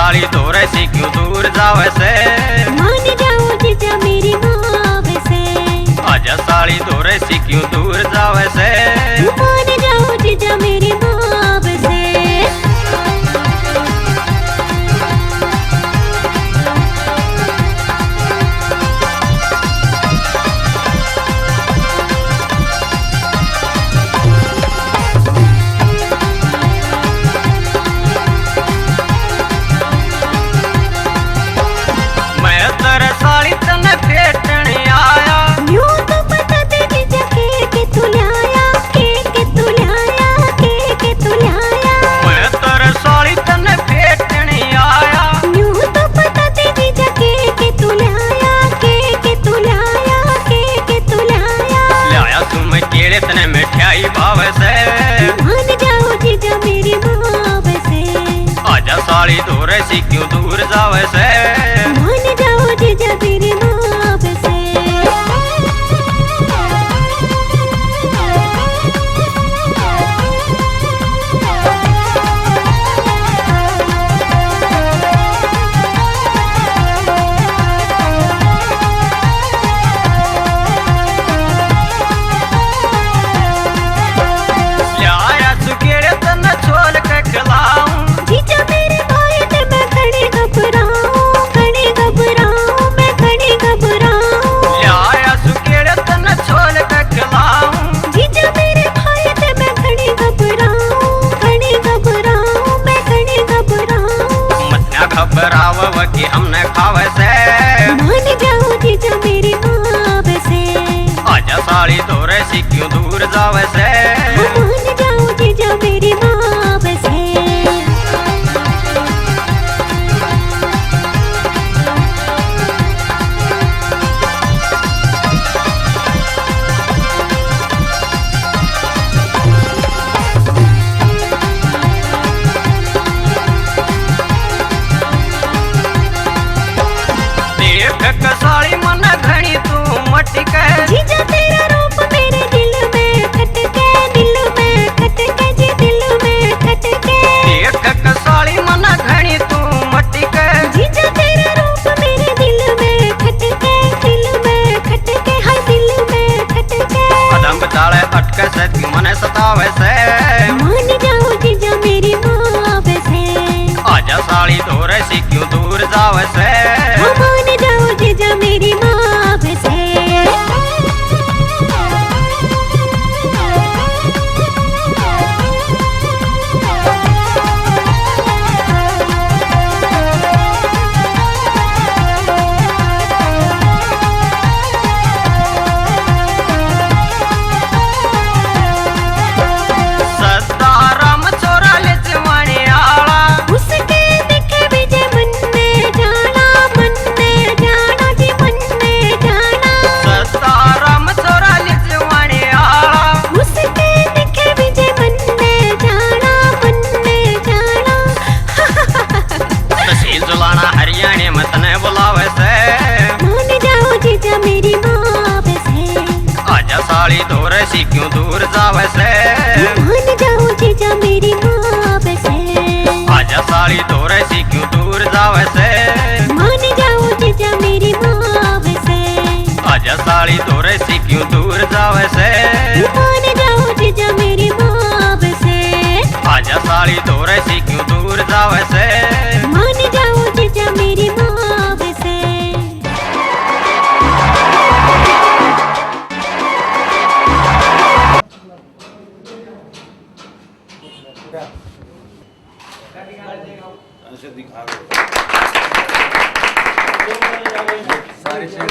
साली तोरे से क्यों दूर जावे से, मान जाओ जीजा मेरी माँ से। आजा साली तोरे से क्यों दूर जावे से, मान जाओ जीजा मेरी माँ से। साली तने भेटने आया, यूं तो पता दे जीजा के तू लाया, के तू लाया, के तू लाया। मैं तेरे साली तने भेटने आया, यूं तो पता दे जीजा के तू लाया, के तू लाया, के तू लाया। लाया तुम केड़े तने मिठाई भावे से, मान जाओ जीजा मेरी माँ से। आजा साली तोरे से क्यों दूर जावे से, मान जाओ जीजा मेरी माँ से। लाया सुकेड़े तने छोल के खिलाऊं, जीजा मेरे भाई ते मैं खड़ी घबराऊं, खड़ी घबराऊं, मैं खड़ी घबराऊं। लाया सुकेड़े तने छोल के खिलाऊं, जीजा मेरे भाई ते मैं खड़ी घबराऊं, खड़ी घबराऊं, मैं खड़ी घबराऊं। मत ना घबराव कि हमने खावे से, मान जाओ जीजा मेरी माँ से। आजा साली तोरे से क्यों दूर जावे से, मान जाओ जीजा मेरी माँ से। देख साली मन घनी तू मटके, जीजा तेरा रूप मेरे दिल में खटके, दिल में खटके, जी दिल में खटके। देख साली मन घनी तू मटके, जीजा तेरा रूप मेरे दिल में खटके, दिल में खटके, हाय दिल में खटके। कदम ताले अटके से क्यों मने सतावे से, मान जाओ जीजा मेरी माँ से। आजा साली तोरे से क्यों दूर जावे से, मान जाओ जीजा मेरी माँ से। सताराम छोरा ले जवानी आला, उसके दिखे विजय मन में जाना, मन में जाना, जी मन में जाना। सताराम छोरा ले जवानी आला, उसके दिखे विजय मन में जाना, मन में जाना। तहसील जुलाना हरियाणा में तने बुलावे से, मान जाओ जीजा मेरी माँ से। आजा साली तोरे से क्यों दूर जावे से, मान जाओ जीजा मेरी माँ से। आजा साली तोरे से क्यों दूर जावे से, मान जाओ जीजा मेरी माँ से। आजा साली तोरे से क्यों दूर जावे से, मान जाओ जीजा मेरी माँ से। आजा साली तोरे से क्यों दूर जावे से, मान जाओ जीजा मेरी माँ से। ऐसे दिखा सारे से